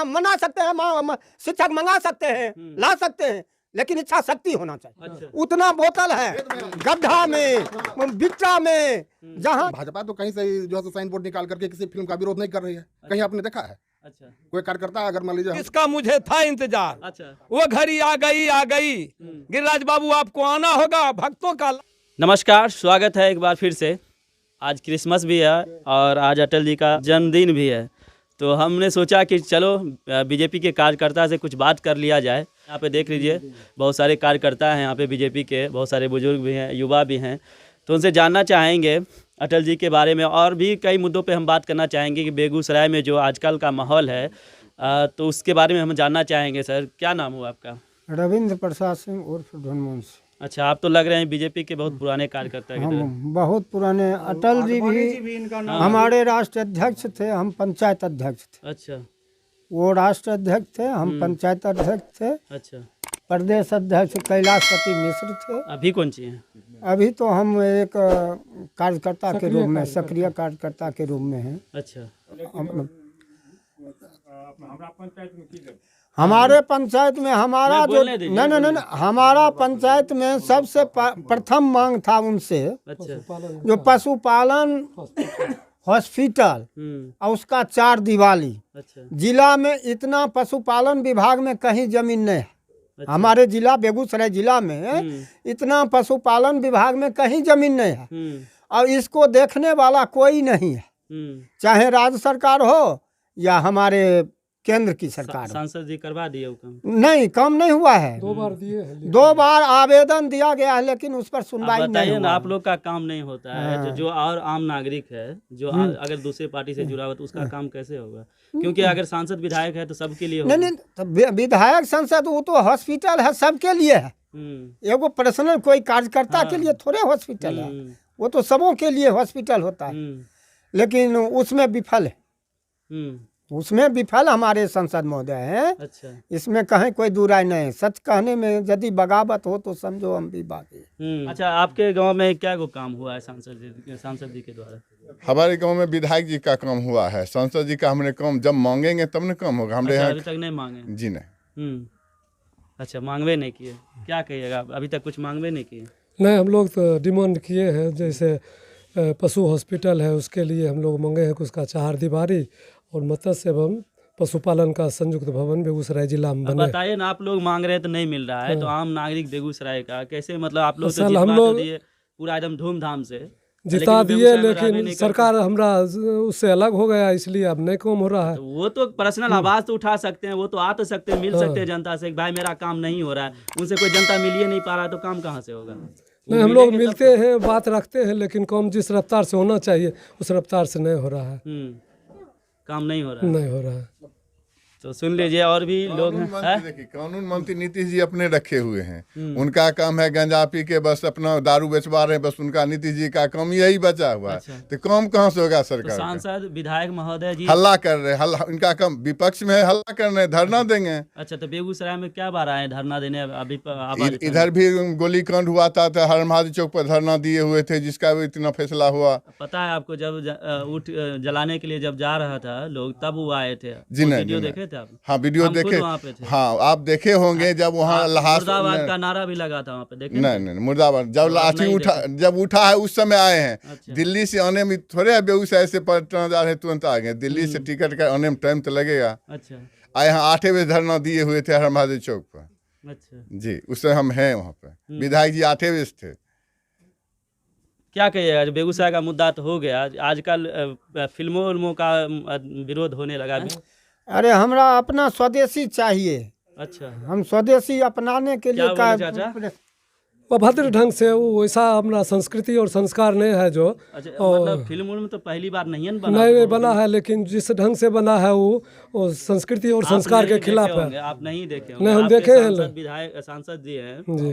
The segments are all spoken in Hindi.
मना सकते हैं, शिक्षक मंगा सकते हैं, ला सकते हैं, लेकिन इच्छा शक्ति होना चाहिए। अच्छा। उतना बोतल है गड्ढा में, बिट्टा में, जहाँ भाजपा तो कहीं से जो है साइन बोर्ड निकाल करके किसी फिल्म का विरोध नहीं कर रही है। कहीं आपने देखा है अच्छा कोई कार्यकर्ता अगर मान लीजिए इसका मुझे था इंतजार, अच्छा वो घड़ी आ गई। गिरिराज बाबू आपको आना होगा भक्तों का। नमस्कार, स्वागत है एक बार फिर से। आज क्रिसमस भी है और आज अटल जी का जन्मदिन भी है, तो हमने सोचा कि चलो बीजेपी के कार्यकर्ता से कुछ बात कर लिया जाए। यहाँ पे देख लीजिए बहुत सारे कार्यकर्ता हैं यहाँ पे बीजेपी के, बहुत सारे बुजुर्ग भी हैं, युवा भी हैं, तो उनसे जानना चाहेंगे अटल जी के बारे में और भी कई मुद्दों पे हम बात करना चाहेंगे कि बेगूसराय में जो आजकल का माहौल है तो उसके बारे में हम जानना चाहेंगे। सर, क्या नाम हुआ आपका? रविंद्र प्रसाद सिंह उर्फ ढुनमुंशी। अच्छा, आप तो लग रहे हैं बीजेपी के बहुत पुराने कार्यकर्ता की तरह। बहुत पुराने। अटल जी भी हमारे राष्ट्र अध्यक्ष थे, हम पंचायत अध्यक्ष थे। अच्छा वो राष्ट्र अध्यक्ष थे, हम पंचायत अध्यक्ष थे। अच्छा, प्रदेश अध्यक्ष कैलाशपति मिश्र थे। अभी कौन सी हैं? अभी तो हम एक कार्यकर्ता के रूप में, सक्रिय कार्यकर्ता के रूप में हैं। अच्छा, हमारे पंचायत में हमारा जो नहीं, हमारा पंचायत में सबसे प्रथम मांग था उनसे अच्छा, जो पशुपालन हॉस्पिटल और उसका 4 दीवाली। अच्छा, जिला में इतना पशुपालन विभाग में कहीं जमीन नहीं है। अच्छा। हमारे जिला बेगूसराय जिला में इतना पशुपालन विभाग में कहीं जमीन नहीं है और इसको देखने वाला कोई नहीं है, चाहे राज्य सरकार हो या हमारे केंद्र की सरकार हो। सांसद जी करवा दिए वो काम? नहीं, काम नहीं हुआ है। 2 बार दिए हैं, 2 बार आवेदन दिया गया है, लेकिन उस पर सुनवाई नहीं बताइए हुआ। ना, आप लोग का काम नहीं होता है जो और आम नागरिक है जो अगर दूसरे पार्टी से जुड़ा हुआ तो उसका काम कैसे होगा? क्योंकि अगर सांसद विधायक है तो सबके लिए होगा। नहीं, तो विधायक संसद वो तो हॉस्पिटल है, सबके लिए है। एगो पर्सनल कोई कार्यकर्ता के लिए थोड़े हॉस्पिटल है, वो तो सबों के लिए हॉस्पिटल होता है। लेकिन उसमें विफल है, उसमें विफल हमारे सांसद महोदय हैं। अच्छा, इसमें कहीं कोई दुराई नहीं। सच कहने में यदि बगावत हो तो समझो हम भी बाकी। अच्छा, आपके गांव में क्या को काम हुआ है सांसद जी के द्वारा? हमारे गांव में विधायक जी का काम हुआ है, सांसद जी का हमने काम जब मांगेंगे तब न काम होगा। हमने अच्छा, अभी तक नहीं मांगे? जी नहीं। अच्छा, मांगवे नहीं किए, क्या कहिएगा? अभी तक कुछ मांगवे नहीं किए? नहीं, हम लोग तो डिमांड किए हैं, जैसे पशु हॉस्पिटल है उसके लिए हम लोग मांगे हैं कि उसका 4 दीवारी और मत्स्य एवं पशुपालन का संयुक्त भवन बेगूसराय जिला में बने। बताइए ना, आप लोग मांग रहे हैं तो नहीं मिल रहा है, तो आम नागरिक बेगूसराय का कैसे, मतलब आप लोग तो असल हम लोग दिए पूरा एकदम धूमधाम से जिता दिए, लेकिन सरकार हमरा उससे अलग हो गया, इसलिए अब नहीं काम हो रहा है। तो वो तो पर्सनल आवाज तो उठा सकते हैं, वो तो आ तो सकते हैं, मिल सकते हैं जनता से, भाई मेरा काम नहीं हो रहा है। उनसे कोई जनता मिलिए नहीं पा रहा है तो काम कहाँ से होगा? नहीं, हम लोग मिलते हैं, बात रखते हैं, लेकिन काम जिस रफ्तार से होना चाहिए उस रफ्तार से नहीं हो रहा है। काम नहीं हो रहा है। नहीं हो रहा है। तो सुन लीजिए, और भी लोग हैं। देखिए, कानून मंत्री नीतीश जी अपने रखे हुए हैं, उनका काम है गंजा पी के बस अपना दारू बेचवा रहे हैं, बस उनका नीतीश जी का काम यही बचा हुआ है। अच्छा। तो काम कहाँ से होगा सरकार तो का? सांसद विधायक महोदय जी हल्ला कर रहे हैं, इनका काम विपक्ष में है, हल्ला कर रहे हैं, धरना देंगे। अच्छा, तो बेगूसराय में क्या बार आए धरना देने? अभी आवाज इधर भी गोलीकांड हुआ था तो हर महादेव चौक पर धरना दिए हुए थे, जिसका भी इतना फैसला हुआ। पता है आपको, जब उठ जलाने के लिए जब जा रहा था लोग, तब वो आए थे। जी नहीं, वीडियो जी देखे थे आप? हाँ, वीडियो देखे। वहाँ पे थे। हाँ, आप देखे होंगे जब वहाँ मुर्दाबाद का नारा भी लगा था वहाँ पे, देखे? नहीं, मुर्दाबाद जब लाठी उठा है उस समय आए हैं। अच्छा। दिल्ली से आने में थोड़े बेगूसराय से पटना जा रहे तुरंत आ गए। दिल्ली से टिकट का आने में टाइम तो लगेगा। अच्छा, आए यहाँ 8 बजे धरना दिए हुए थे हर महादेव चौक पर। अच्छा जी, उस समय हम हैं वहाँ पे, विधायक जी 8 बजे थे। क्या कहिएगा? बेगूसराय का मुद्दा तो हो गया, आजकल फिल्मों का विरोध होने लगा भी। अरे हमरा अपना स्वदेशी चाहिए। अच्छा, हम स्वदेशी अपनाने के लिए क्या बोले चाचा? अभद्र ढंग से वो वैसा अपना संस्कृति और संस्कार नहीं है जो। अच्छा, मतलब फिल्म में तो पहली बार नहीं है ना बना? नहीं बना है, लेकिन जिस ढंग से बना है वो संस्कृति और संस्कार के खिलाफ है। आप नहीं देखे होंगे? नहीं, हम आपके देखे हैं। सांसद विधायक सांसद जी हैं जी,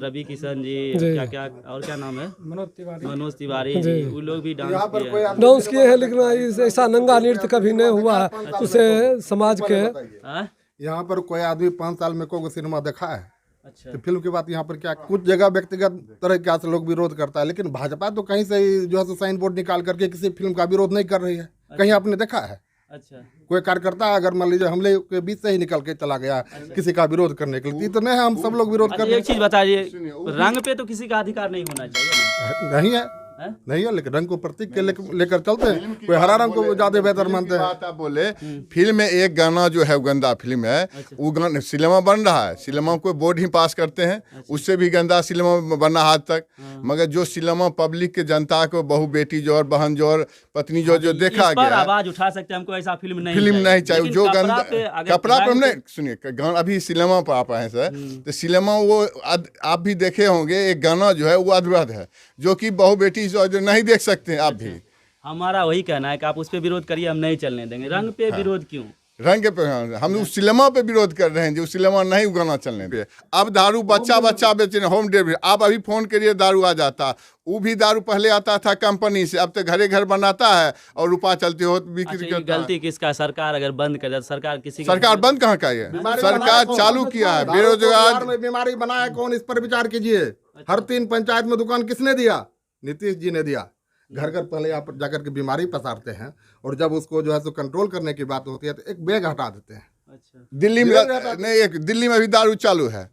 रवि किशन जी, जी। क्या और क्या नाम है? मनोज तिवारी जी, वो लोग भी डांस किए हैं। डांस किए हैं, लेकिन ऐसा नंगा नृत्य कभी नहीं हुआ है। उसे समाज के हाँ? यहाँ पर कोई आदमी 5 साल में कोई सिनेमा देखा है? अच्छा, तो फिल्म की बात यहाँ पर क्या, कुछ जगह व्यक्तिगत तरह के लोग विरोध करता है, लेकिन भाजपा तो कहीं से जो है साइन बोर्ड निकाल करके किसी फिल्म का विरोध नहीं कर रही है। कहीं आपने देखा है? अच्छा कोई कार्यकर्ता अगर मान लीजिए हमले के बीच से ही निकल के चला गया किसी का विरोध करने के लिए, तो नहीं हम सब लोग विरोध अच्छा, कर एक चीज बताइए, रंग पे तो किसी का अधिकार नहीं होना चाहिए नहीं है हैं? नहीं है, लेकिन रंग को प्रतीक के लेकर चलते हैं। कोई हरा रंग को ज्यादा बेहतर मानते हैं। बात आप बोले, फिल्म में एक गाना जो है गंदा फिल्म है, वो गाना सिनेमा बन रहा है, सिनेमा को बोर्ड ही पास करते हैं, उससे भी गंदा सिनेमा बना आज तक। मगर जो सिनेमा पब्लिक के जनता को बहू बेटी जोर बहन जोर पत्नी जो देखा इस पर गया, आवाज उठा सकते हैं, हमको ऐसा फिल्म नहीं नहीं चाहिए। लेकिन जो कपड़ा गंदा पे अगर कपड़ा पर रंग नहीं, सुनिए अभी सिनेमा पर आप आए सर, तो सिनेमा वो आप भी देखे होंगे, एक गाना जो है वो अद्भुत है, जो कि बहू बेटी जो नहीं देख सकते हैं आप भी। हमारा वही कहना है कि आप उस पे विरोध करिए, हम नहीं चलने देंगे। रंग पे विरोध क्यों? रंग पे हम उस सिनेमा पे विरोध कर रहे हैं जो सिनेमा नहीं गाना चलने पे। अब दारू बच्चा बेच रहे, होम डिलीवरी। आप अभी फोन करिए दारू आ जाता, वो भी दारू पहले आता था कंपनी से, अब तो घरे घर बनाता है और रुपया चलते हो बिक्री अच्छा, ये करता है। गलती किसका? सरकार अगर बंद कर दे, सरकार किसी का सरकार बंद कहाँ का है? सरकार चालू किया है। बेरोजगार में बीमारी बनाया कौन, इस पर विचार कीजिए। हर 3 पंचायत में दुकान किसने दिया? नीतीश जी ने दिया। घर घर पहले आप जाकर के बीमारी पसारते हैं, और जब उसको जो है सो कंट्रोल करने की बात होती है तो एक बैग हटा देते हैं। अच्छा दिल्ली में नहीं, एक दिल्ली में भी दारू चालू है,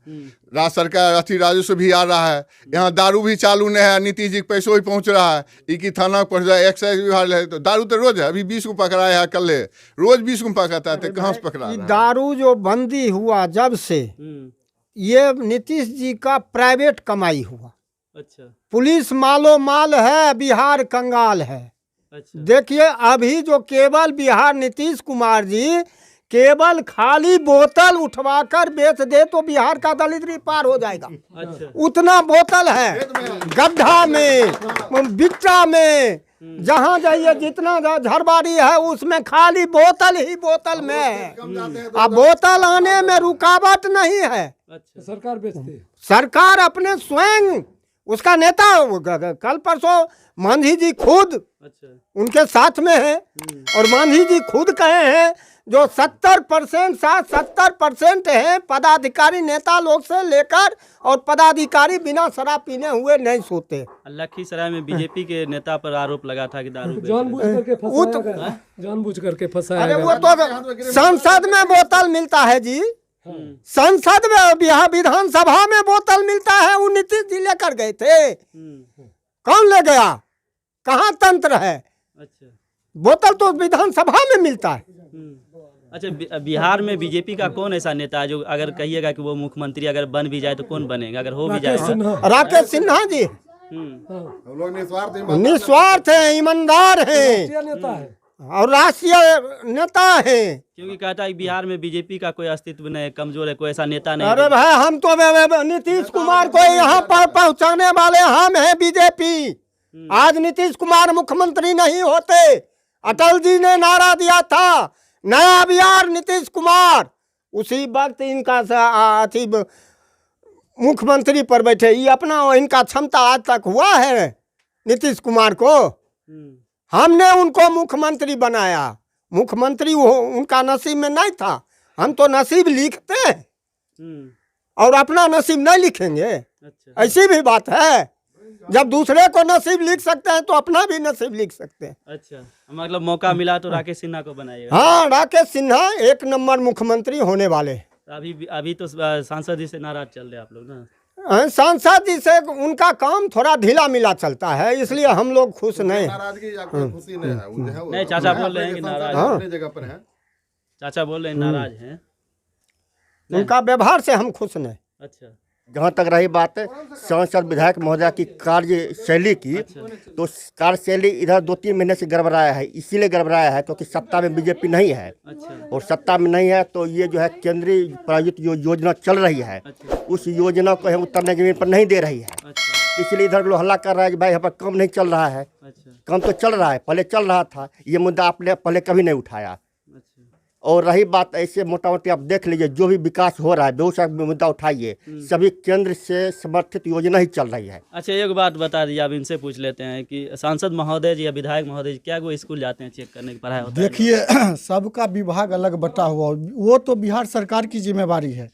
राज्य सरकार अथी राजस्व भी आ रहा है, यहाँ दारू भी चालू नहीं है, नीतीश जी पैसों ही पहुँच रहा है, की थाना पहुँच रहा है, एक्साइज विभाग है, तो दारू तो रोज है। अभी 20 को पकड़ाया है, कल रोज 20 को पकड़ता है, तो कहाँ से पकड़ा रहा है? दारू जो बंदी हुआ जब से, ये नीतीश जी का प्राइवेट कमाई हुआ। अच्छा पुलिस मालो माल है, बिहार कंगाल है। अच्छा देखिए अभी जो केवल बिहार नीतीश कुमार जी केवल खाली बोतल उठवाकर बेच दे तो बिहार का दलिद्री पार हो जाएगा। अच्छा उतना बोतल है, गड्ढा में, बिट्टा में, जहाँ जाइए जितना झरबारी है उसमें खाली बोतल ही बोतल में है। अब बोतल आने में रुकावट नहीं है, अच्छा सरकार बेचती है। सरकार अपने स्वयं, उसका नेता कल परसों मांझी जी खुद अच्छा उनके साथ में है, और मांझी जी खुद कहे हैं जो 70% है पदाधिकारी नेता लोग से लेकर, और पदाधिकारी बिना शराब पीने हुए नहीं सोते। लखीसराय में बीजेपी के नेता पर आरोप लगा था कि दारू बेच रहे जानबूझ करके फंसाया गया, जानबूझ करके फंसाया अरे गया। वो तो संसद में बोतल मिलता है जी, संसद में, बिहार विधानसभा में बोतल मिलता है। वो नीतीश जी लेकर गए थे, कौन ले गया? कहाँ तंत्र है? अच्छा बोतल तो विधानसभा में मिलता है। अच्छा बिहार में बीजेपी का कौन ऐसा नेता है जो अगर कहिएगा कि वो मुख्यमंत्री अगर बन भी जाए तो कौन बनेगा, अगर हो भी जाए? राकेश सिन्हा जी हम लोग निस्वार्थ निस्वार्थ है, ईमानदार है, नेता है और राष्ट्रीय नेता है। क्योंकि कहता है कि बिहार में बीजेपी का कोई अस्तित्व नहीं है, कमजोर है, कोई ऐसा नेता नहीं अरे है। भाई हम तो नीतीश कुमार को यहाँ पर पहुँचाने वाले हम हैं, बीजेपी। आज नीतीश कुमार मुख्यमंत्री नहीं होते, अटल जी ने नारा दिया था नया बिहार नीतीश कुमार, उसी वक्त इनका अथी मुख्यमंत्री पर बैठे। ये अपना इनका क्षमता आज तक हुआ है नीतीश कुमार को, हमने उनको मुख्यमंत्री बनाया। मुख्यमंत्री उनका नसीब में नहीं था, हम तो नसीब लिखते हैं और अपना नसीब नहीं लिखेंगे। अच्छा ऐसी भी बात है, जब दूसरे को नसीब लिख सकते हैं तो अपना भी नसीब लिख सकते हैं। अच्छा मतलब मौका मिला तो राकेश सिन्हा को बनाइएगा? हाँ, राकेश सिन्हा 1 नंबर मुख्यमंत्री होने वाले। अभी तो सांसद जी से नाराज चल रहे आप लोग ना? सांसद जी से उनका काम थोड़ा ढीला मिला चलता है, इसलिए हम लोग खुश नहीं हैं। नाराजगी या कोई खुशी नहीं है। वो जो है वो नहीं, चाचा बोल रहे हैं कि नाराज हाँ। अपनी जगह पर है। चाचा बोल रहे हैं नाराज हैं। उनका व्यवहार से हम खुश नहीं। अच्छा जहाँ तक रही बात सांसद विधायक महोदय की कार्यशैली की, तो कार्यशैली इधर 2-3 महीने से गड़बड़ाया है। इसीलिए गड़बड़ाया है क्योंकि सत्ता में बीजेपी नहीं है, और सत्ता में नहीं है तो ये जो है केंद्रीय प्रायोजित योजना चल रही है, उस योजना को हम उतरने जमीन पर नहीं दे रही है। इसलिए इधर लोग हल्ला कर रहा है कि भाई यहाँ पर काम नहीं चल रहा है। काम तो चल रहा है, पहले चल रहा था, ये मुद्दा आपने पहले कभी नहीं उठाया। और रही बात ऐसे मोटा मोटी आप देख लीजिए, जो भी विकास हो रहा है बेगूसराय में मुद्दा उठाइए, सभी केंद्र से समर्थित योजना ही चल रही है। अच्छा एक बात बता दीजिए, आप इनसे पूछ लेते हैं कि सांसद महोदय जी या विधायक महोदय जी क्या वो स्कूल जाते हैं चेक करने की पढ़ाई होता है? देखिए सबका विभाग अलग बटा हुआ, वो तो बिहार सरकार की जिम्मेवारी है।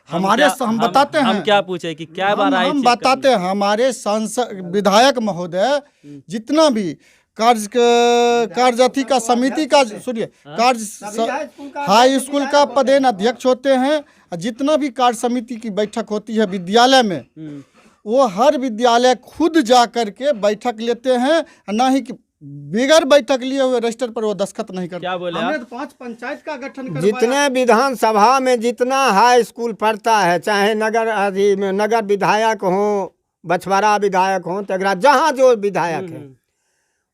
हमारे हम बताते हैं, हम क्या पूछे कि क्या बार आए हम बताते हैं, हमारे सांसद विधायक महोदय जितना भी कार्य अथी का समिति का सुनिए हाई स्कूल का पदेन अध्यक्ष होते हैं। जितना भी कार्य समिति की बैठक होती है विद्यालय में, वो हर विद्यालय खुद जा कर के बैठक लेते हैं, ना ही कि बिगर बैठक लिए हुए रजिस्टर पर वो दस्तखत नहीं करते। क्या बोले हमने आप? तो 5 पंचायत का गठन करवाया। जितने विधानसभा में जितना हाई स्कूल पढ़ता है, चाहे नगर विधायक हो, बछवाड़ा विधायक हो, तेगरा जहाँ जो विधायक है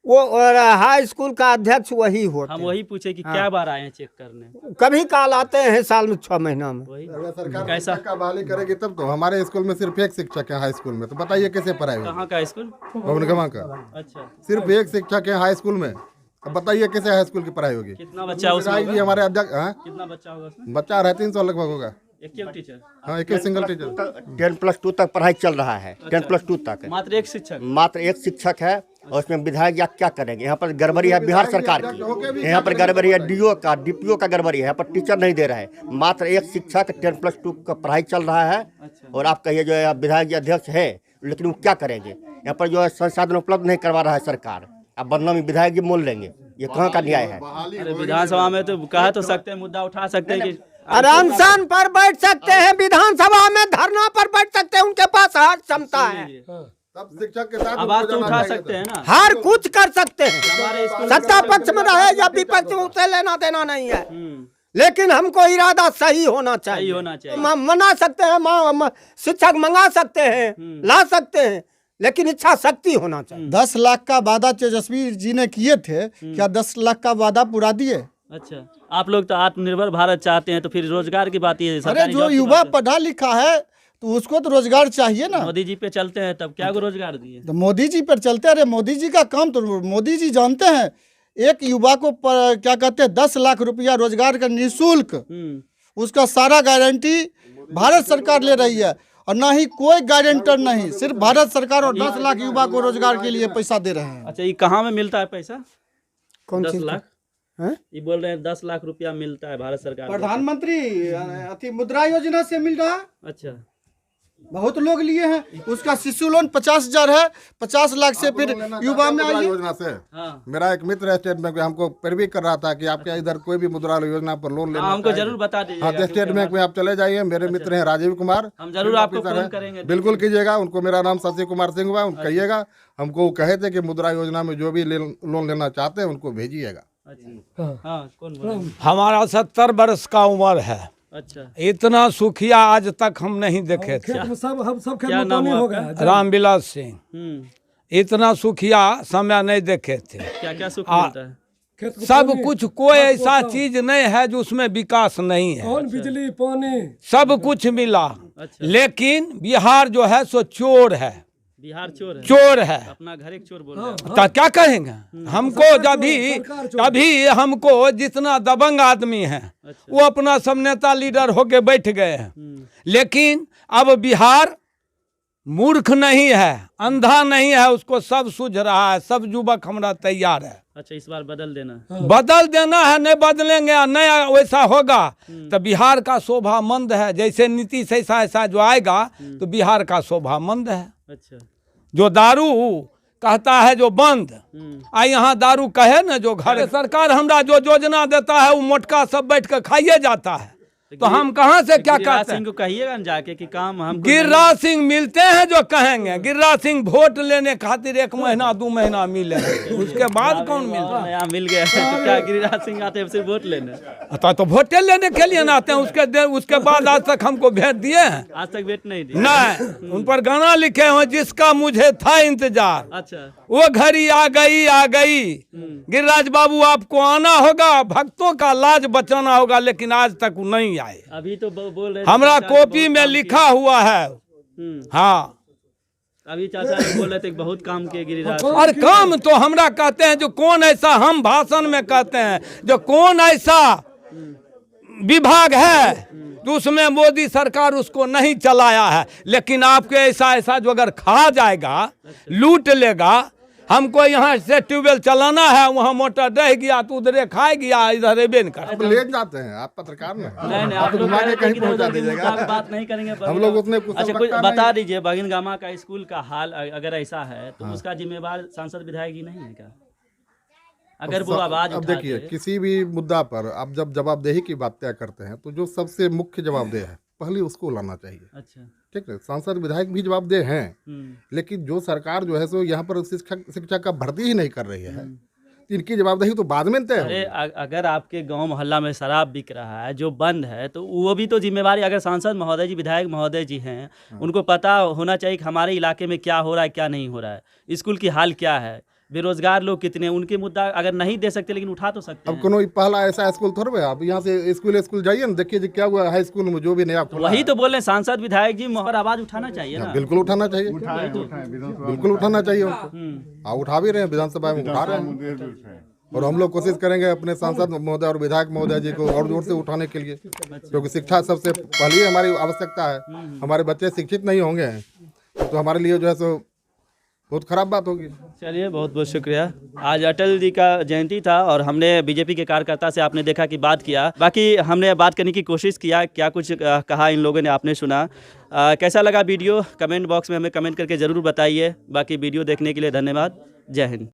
वो और हाई स्कूल का अध्यक्ष वही होते हम हैं। वही पूछे कि क्या बार आए हैं चेक करने? कभी काल आते हैं साल में 6 महीना में। वही अगर सरकार कैसा? शिक्षक का बहाली करेगी तब तो। हमारे स्कूल में सिर्फ एक शिक्षक है हाई स्कूल में, तो बताइए कैसे पढ़ाई होगी? कहाँ का स्कूल? भवन गंवा का अच्छा, सिर्फ एक शिक्षक है हाई स्कूल में, अब बताइए कैसे हाई स्कूल की पढ़ाई होगी? कितना बच्चा उसमें विधायक जी होगा? हमारे अध्यक्ष कितना बच्चा होगा उसमें? बच्चा 350 लगभग होगा। एक टीचर? हाँ, एक सिंगल टीचर। 10+2 तक पढ़ाई चल रहा है। 10+2 तक मात्र एक शिक्षक? मात्र एक शिक्षक है, और उसमें विधायक या क्या करेंगे? यहाँ पर गड़बड़ी है बिहार सरकार की, यहाँ पर गड़बड़ी है डीओ का, डीपीओ का गड़बड़ी है, यहाँ पर टीचर नहीं दे रहा है। मात्र एक शिक्षक 10+2 का पढ़ाई चल रहा है। और आप कहिए जो है विधायक जी अध्यक्ष है, लेकिन वो क्या करेंगे? यहाँ पर जो है संसाधन उपलब्ध नहीं करवा रहा है सरकार। अब बदनामी विधायक जी मोल लेंगे, ये कहाँ का न्याय है? अरे विधानसभा में तो कह तो सकते हैं, मुद्दा उठा सकते हैं कि अनशन पर बैठ सकते हैं, विधानसभा में धरना पर बैठ सकते हैं, उनके पास हर क्षमता है। तब शिक्षक के साथ आवाज उनको तो जाना उठा चाहिए सकते था। हैं ना। हर कुछ कर सकते हैं, हमारे स्कूल सत्ता पक्ष में रहे या विपक्ष में, उससे लेना देना नहीं है। लेकिन हमको इरादा सही होना चाहिए। सही होना चाहिए। मना सकते हैं, शिक्षक मंगा सकते हैं, ला सकते हैं, लेकिन इच्छा शक्ति होना चाहिए। 10 लाख का वादा तेजस्वी जी ने किए थे, क्या 10 लाख का वादा पूरा दिए? अच्छा, आप लोग तो आत्मनिर्भर भारत चाहते हैं, तो फिर रोजगार की बात ये अरे सरकारी जो जॉब की युवा बात है। पढ़ा लिखा है तो उसको तो रोजगार चाहिए ना। मोदी जी पे चलते हैं तब क्या को रोजगार दिए? तो मोदी जी पर चलते, अरे मोदी जी का काम तो मोदी जी जानते हैं। एक युवा को क्या कहते हैं 10 लाख रुपया रोजगार का निःशुल्क, उसका सारा गारंटी भारत सरकार ले रही है, और ना ही कोई गारंटर नहीं, सिर्फ भारत सरकार और 10 लाख युवा को रोजगार के लिए पैसा दे रहे हैं। अच्छा, ये कहाँ में मिलता है पैसा? कौन 10 चीज? लाख? हैं? ये बोल रहे हैं 10 लाख रुपया मिलता है भारत सरकार को। प्रधानमंत्री अति मुद्रा योजना से मिल रहा है, अच्छा, बहुत लोग लिए हैं। उसका शिशु लोन 50,000 है, 50 लाख से फिर युवा में मुद्रा आइए। योजना से हाँ। मेरा एक मित्र है स्टेट बैंक में, हमको पैरवी कर रहा था कि आपके इधर कोई भी मुद्रा योजना पर लोन लेना हमको चाहे। जरूर बता हाँ, दीजिएगा, तो स्टेट बैंक में आप चले जाइए। मेरे मित्र हैं राजीव कुमार, हम जरूर आपको ऑफिसर फोन हैं। करेंगे। बिल्कुल कीजिएगा। उनको मेरा नाम शशि कुमार सिंह हुआ, उनको कहिएगा। हमको वो कहे थे कि मुद्रा योजना में जो भी लोन लेना चाहते हैं उनको भेजिएगा। अच्छा, हाँ, कौन बोला? हमारा 70 वर्ष का उम्र है। अच्छा, इतना सुखिया आज तक हम नहीं देखे थे। खेत में सब हम सब खेत क्या में नाम पानी है हो आपका? गया। रामविलास सिंह। इतना सुखिया समय नहीं देखे थे। क्या क्या सुख मिलता है? खेत में सब पानी, कुछ, कोई ऐसा चीज नहीं है जो उसमें विकास नहीं है। और बिजली पानी सब कुछ मिला। अच्छा। लेकिन बिहार जो है सो चोर है, बिहार चोर है? चोर है। अपना घर एक चोर बोल रहे हैं। तो क्या कहेंगे हमको? अभी हमको जितना दबंग आदमी है वो अपना सब नेता लीडर होके बैठ गए हैं। लेकिन अब बिहार मूर्ख नहीं है, अंधा नहीं है, उसको सब सूझ रहा है। सब युवक हमारा तैयार है। अच्छा, इस बार बदल देना। बदल देना है, नहीं बदलेंगे, नहीं वैसा होगा तो बिहार का शोभा मंद है। जैसे नीतीश ऐसा जो आएगा तो बिहार का शोभा मंद है। अच्छा, जो दारू कहता है जो बंद, यहाँ दारू कहे ना जो घर सरकार हमरा जो योजना देता है वो मोटका सब बैठ कर खाइए जाता है। तो हम कहाँ से क्या गिरिराज कहते हैं? सिंह को कहिएगा ना जाके कि काम हम गिरिराज सिंह मिलते हैं जो कहेंगे। गिरिराज सिंह वोट लेने खातिर 1 महीना 2 महीना मिले, उसके बाद कौन मिलता है? यहाँ मिल गया है तो क्या गिरिराज सिंह आते हैं सिर्फ वोट लेने? तो वोटे लेने के लिए ना आते हैं। उसके बाद आज तक हमको भेंट दिए हैं? आज तक वेट नहीं दी। नहीं, उन पर गाना लिखे हुए जिसका मुझे था इंतजार, अच्छा, वो घड़ी आ गई आ गई। गिरिराज बाबू आपको आना होगा, भक्तों का लाज बचाना होगा, लेकिन आज तक वो नहीं आए। अभी तो बोल रहे थे हमरा चाचा कॉपी बहुत में काम लिखा हुआ है। किए। हाँ, अभी चाचा लोग बोल रहे थे कि बहुत काम किए गिरिराज सिंह। और काम तो हमरा कहते हैं जो कौन ऐसा, हम भाषण में कहते हैं जो कौन ऐसा विभाग है तो उसमें मोदी सरकार उसको नहीं चलाया है। लेकिन आपके ऐसा जो अगर खा जाएगा, लूट लेगा, हमको यहाँ से ट्यूबवेल चलाना है, वहाँ मोटर रह गया तो उधरे खाए गया, इधर एबे न कर। आप ले जाते हैं, आप पत्रकार में नहीं, आप लोग घुमा के कहीं पहुंचा उधर की दीजिएगा। मुद्दा पे बात नहीं करेंगे। हम लोग उतने कुशल अच्छा, कुछ वक्ता बता नहीं। दीजिए बगिन गामा का स्कूल का हाल अगर ऐसा है तो उसका जिम्मेवार सांसद विधायक जी नहीं है क्या? अगर वो आवाज अब उठाते। देखिए, किसी भी मुद्दा पर आप जब जवाबदेही की बात तय करते हैं तो जो सबसे मुख्य जवाबदेह है पहले उसको लाना चाहिए। अच्छा। ठीक है, सांसद विधायक भी जवाबदेह हैं, लेकिन जो सरकार जो है सो यहाँ पर शिक्षक का भर्ती ही नहीं कर रही है, इनकी जवाबदेही तो बाद में तय अरे होगी। अगर आपके गांव मोहल्ला में शराब बिक रहा है जो बंद है, तो वो भी तो जिम्मेवारी, अगर सांसद महोदय जी, विधायक महोदय जी हैं, उनको पता होना चाहिए कि हमारे इलाके में क्या हो रहा है, क्या नहीं हो रहा है, स्कूल की हाल क्या है, बेरोजगार लोग कितने, उनके मुद्दा अगर नहीं दे सकते लेकिन उठा तो सकते अब हैं। कोनो पहला ऐसा स्कूल थोड़ा है, आप यहाँ से स्कूल जाइए ना, देखिए जी क्या हुआ हाई स्कूल में जो भी नया खुला वही है। तो बोल रहे हैं, सांसद विधायक जी पर आवाज उठाना चाहिए ना। बिल्कुल उठाना चाहिए, बिल्कुल उठाना चाहिए उनको। आप उठा भी रहे हैं, विधानसभा में उठा रहे हैं, और हम लोग कोशिश करेंगे अपने सांसद महोदय और विधायक महोदय जी को और जोर से उठाने के लिए, क्योंकि शिक्षा सबसे पहली हमारी आवश्यकता है। हमारे बच्चे शिक्षित नहीं होंगे तो हमारे लिए जो है सो बहुत खराब बात होगी। चलिए, बहुत बहुत शुक्रिया। आज अटल जी का जयंती था और हमने बीजेपी के कार्यकर्ता से आपने देखा कि बात किया, बाकी हमने बात करने की कोशिश किया, क्या कुछ कहा इन लोगों ने आपने सुना। कैसा लगा वीडियो कमेंट बॉक्स में हमें कमेंट करके ज़रूर बताइए। बाकी वीडियो देखने के लिए धन्यवाद। जय हिंद।